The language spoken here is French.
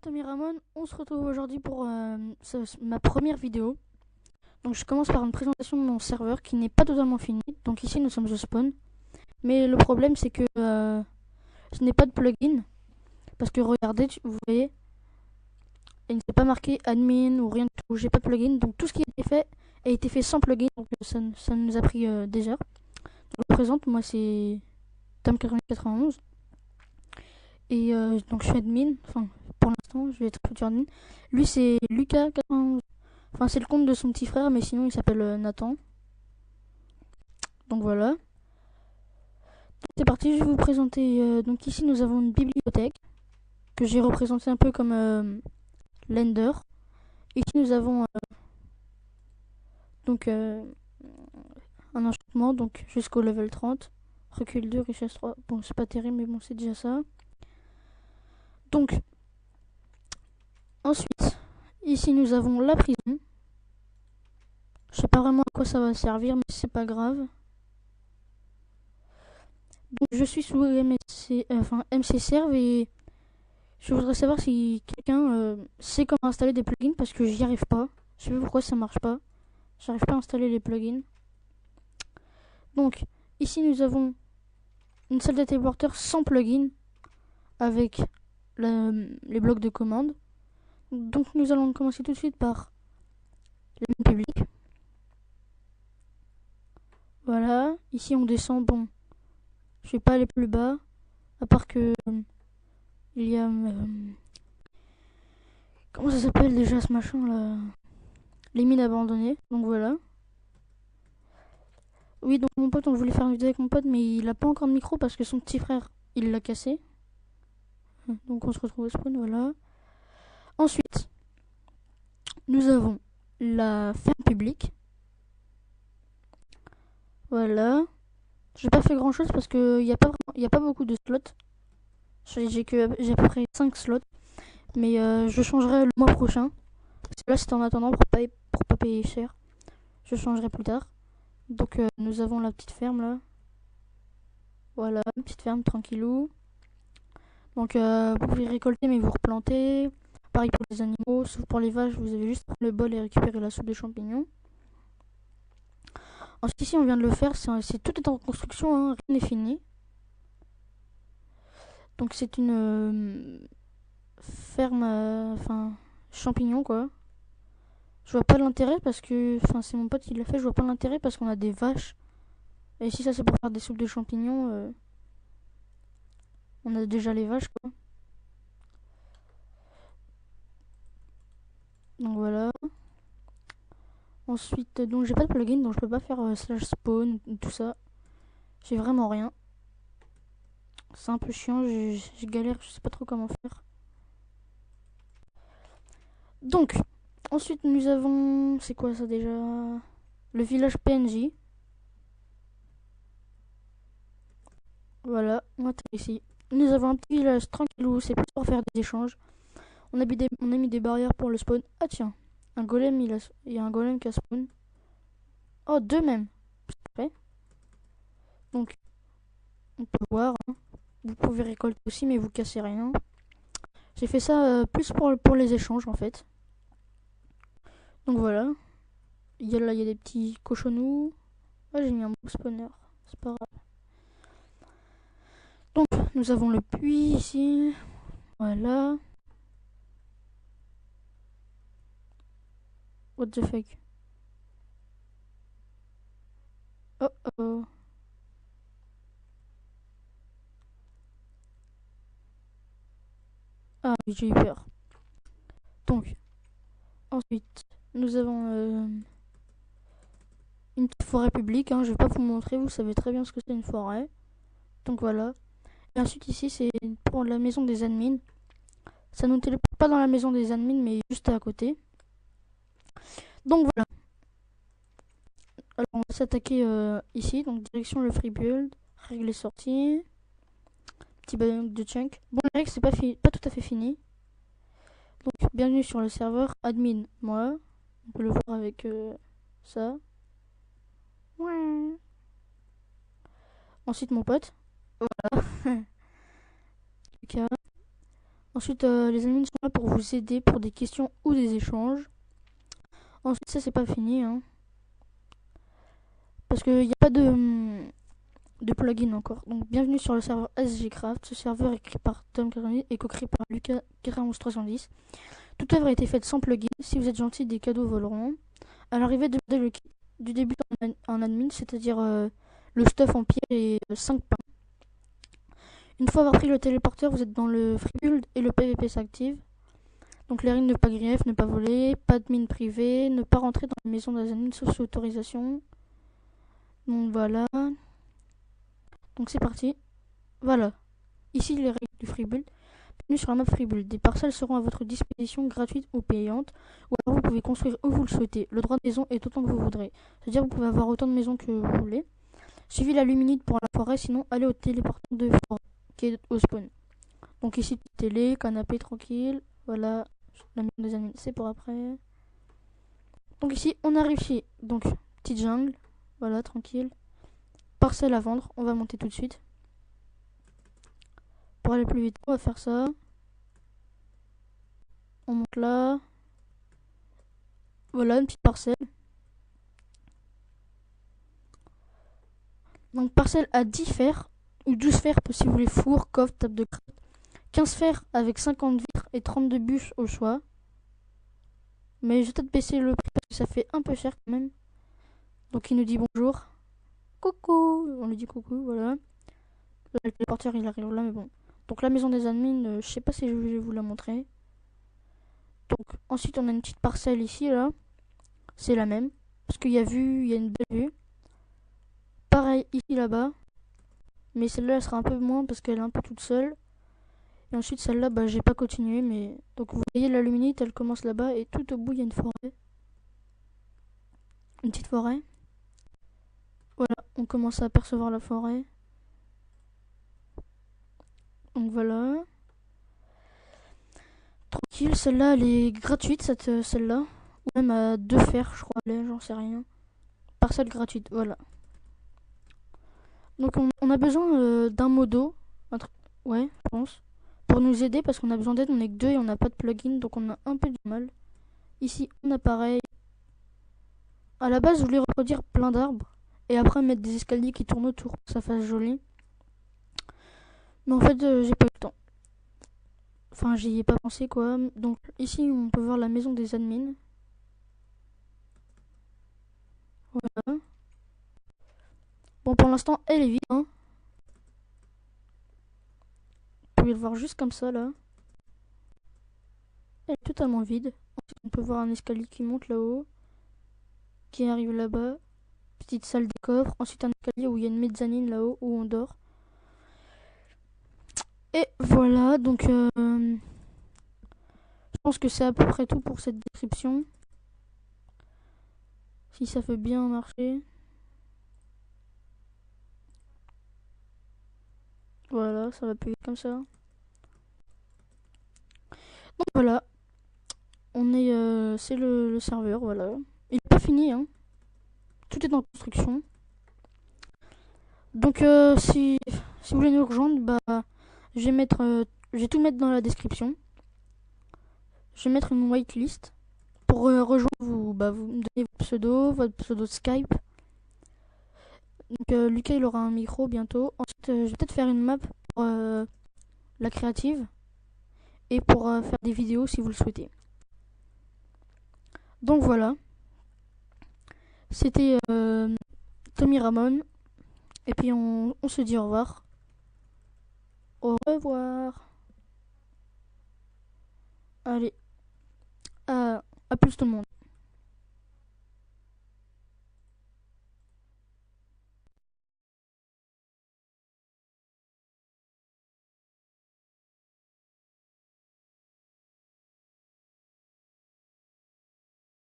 Tommy Ramon, on se retrouve aujourd'hui pour ma première vidéo. Donc je commence par une présentation de mon serveur qui n'est pas totalement fini. Donc ici nous sommes au spawn. Mais le problème c'est que je n'ai pas de plugin. Parce que regardez, vous voyez, il ne s'est pas marqué admin ou rien du tout. J'ai pas de plugin. Donc tout ce qui a été fait sans plugin. Donc ça nous a pris des heures. Donc, je me présente, moi c'est Tom91. Et donc je suis admin. Enfin, pour l'instant, je vais être futur admin. Lui c'est Lucas91. Enfin, c'est le compte de son petit frère, mais sinon il s'appelle Nathan. Donc voilà. C'est parti, je vais vous présenter. Donc ici nous avons une bibliothèque que j'ai représentée un peu comme Lender. Ici nous avons donc un enchantement donc jusqu'au level 30. Recul 2, richesse 3. Bon, c'est pas terrible, mais bon, c'est déjà ça. Donc, ensuite, ici nous avons la prison. Je sais pas vraiment à quoi ça va servir, mais c'est pas grave. Donc, je suis sous MC Serve et je voudrais savoir si quelqu'un sait comment installer des plugins parce que j'y arrive pas. Je sais pas pourquoi ça marche pas. J'arrive pas à installer les plugins. Donc, ici nous avons une salle de téléporteur sans plugin avec les blocs de commande. Donc, nous allons commencer tout de suite par le public. Voilà. Ici, on descend. Bon, je vais pas aller plus bas. À part que il y a. Comment ça s'appelle déjà ce machin là? Les mines abandonnées. Donc voilà. Oui, donc mon pote, on voulait faire une vidéo avec mon pote, mais il a pas encore de micro parce que son petit frère, il l'a cassé. Donc on se retrouve au spawn, voilà. Ensuite, nous avons la ferme publique. Voilà. J'ai pas fait grand chose parce que y a pas beaucoup de slots. J'ai à peu près 5 slots. Mais je changerai le mois prochain. Parce que là, c'est en attendant pour pas payer cher. Je changerai plus tard. Donc nous avons la petite ferme là. Voilà, une petite ferme tranquillou. Donc vous pouvez récolter mais vous replantez. Pareil pour les animaux, sauf pour les vaches, vous avez juste le bol et récupérer la soupe de champignons. Ensuite ici on vient de le faire, tout est en construction, hein, rien n'est fini. Donc c'est une ferme, champignons quoi. Je vois pas l'intérêt parce que, c'est mon pote qui l'a fait, je vois pas l'intérêt parce qu'on a des vaches. Et ici ça c'est pour faire des soupes de champignons. On a déjà les vaches quoi. Donc voilà. Ensuite, donc j'ai pas de plugin, donc je peux pas faire slash spawn, tout ça. J'ai vraiment rien. C'est un peu chiant, je galère, je sais pas trop comment faire. Donc, ensuite nous avons... C'est quoi ça déjà? Le village PNJ. Voilà, on atterrit ici. Nous avons un petit village tranquillou, c'est plus pour faire des échanges. On a mis des barrières pour le spawn. Ah tiens, un golem, il y a un golem qui a spawn. Oh, deux même. Parfait. Donc, on peut voir. Hein. Vous pouvez récolter aussi, mais vous cassez rien. J'ai fait ça plus pour les échanges en fait. Donc voilà. Il y a des petits cochonnous. Ah, j'ai mis un beau spawner. C'est pas grave. Donc, nous avons le puits ici. Voilà. What the fuck? Oh oh. Ah, oui, j'ai eu peur. Donc, ensuite, nous avons une petite forêt publique. Hein. Je vais pas vous montrer, vous savez très bien ce que c'est une forêt. Donc voilà. Et ensuite, ici, c'est pour la maison des admins. Ça ne nous téléporte pas dans la maison des admins, mais juste à côté. Donc voilà. Alors on va s'attaquer ici, donc direction le free build, règles et sorties, petit bug de chunk. Bon, les règles c'est pas tout à fait fini. Donc bienvenue sur le serveur, admin, moi, on peut le voir avec ça. Ouais. Ensuite mon pote, voilà. Lucas. Ensuite, les admins sont là pour vous aider pour des questions ou des échanges. Ensuite, ça c'est pas fini, hein, parce qu'il n'y a pas de plugin encore. Donc bienvenue sur le serveur SGCraft. Ce serveur est créé par Tom Caroni et co-créé par Lucas 11310. Toute œuvre a été faite sans plugin. Si vous êtes gentil, des cadeaux voleront. À l'arrivée du début en admin, c'est-à-dire le stuff en pierre et 5 pains. Une fois avoir pris le téléporteur, vous êtes dans le free build et le PVP s'active. Donc les règles, ne pas grief, ne pas voler, pas de mine privée, ne pas rentrer dans la maison des admins sauf sous autorisation. Donc voilà. Donc c'est parti. Voilà. Ici les règles du free build. Bienvenue sur la map free build. Des parcelles seront à votre disposition gratuites ou payantes. Ou alors vous pouvez construire où vous le souhaitez. Le droit de maison est autant que vous voudrez. C'est-à-dire vous pouvez avoir autant de maisons que vous voulez. Suivez la luminite pour la forêt, sinon allez au téléporteur de forêt qui est au spawn. Donc ici télé, canapé tranquille. Voilà. La maison des admins, c'est pour après. Donc ici on arrive ici. Donc petite jungle. Voilà, tranquille. Parcelle à vendre. On va monter tout de suite. Pour aller plus vite, on va faire ça. On monte là. Voilà, une petite parcelle. Donc parcelle à 10 fers. Ou 12 fers si vous voulez four, coffre, table de craft. 15 fers avec 50 vitres et 32 bûches au choix. Mais je vais peut-être baisser le prix parce que ça fait un peu cher quand même. Donc il nous dit bonjour. Coucou. On lui dit coucou, voilà. Le téléporteur il arrive là, mais bon. Donc la maison des admins, je sais pas si je vais vous la montrer. Donc ensuite on a une petite parcelle ici, là. C'est la même. Parce qu'il y a il y a une belle vue. Pareil ici là-bas. Mais celle-là elle sera un peu moins parce qu'elle est un peu toute seule. Et ensuite celle-là, bah j'ai pas continué, mais. Donc vous voyez la luminite, elle commence là-bas et tout au bout il y a une forêt. Une petite forêt. Voilà, on commence à apercevoir la forêt. Donc voilà. Tranquille, celle-là elle est gratuite, celle-là. Ou même à 2 fers, je crois, j'en sais rien. Parcelle gratuite, voilà. Donc on a besoin d'un modo. Ouais, je pense. Pour nous aider parce qu'on a besoin d'aide, on est que 2 et on n'a pas de plugin, donc on a un peu de mal. Ici, on a pareil. À la base, je voulais reproduire plein d'arbres. Et après mettre des escaliers qui tournent autour pour que ça fasse joli. Mais en fait, j'ai pas eu le temps. Enfin, j'y ai pas pensé quoi. Donc ici, on peut voir la maison des admins. Voilà. Bon, pour l'instant, elle est vide. Hein. Vous pouvez le voir juste comme ça, là. Elle est totalement vide. Ensuite, on peut voir un escalier qui monte là-haut. Qui arrive là-bas. Petite salle des coffres. Ensuite, un escalier où il y a une mezzanine là-haut où on dort. Et voilà, donc je pense que c'est à peu près tout pour cette description. Si ça fait bien marcher. Voilà, ça va plus vite comme ça. Donc voilà, on est, c'est le serveur, voilà. Il n'est pas fini, hein. Tout est en construction. Donc si vous voulez nous rejoindre, bah je vais tout mettre dans la description. Je vais mettre une whitelist. Pour rejoindre, vous me donnez votre pseudo Skype. Donc Lucas il aura un micro bientôt. Ensuite je vais peut-être faire une map pour la créative. Et pour faire des vidéos si vous le souhaitez. Donc voilà. C'était Tommy Ramon. Et puis on se dit au revoir. Au revoir. Allez. À plus tout le monde.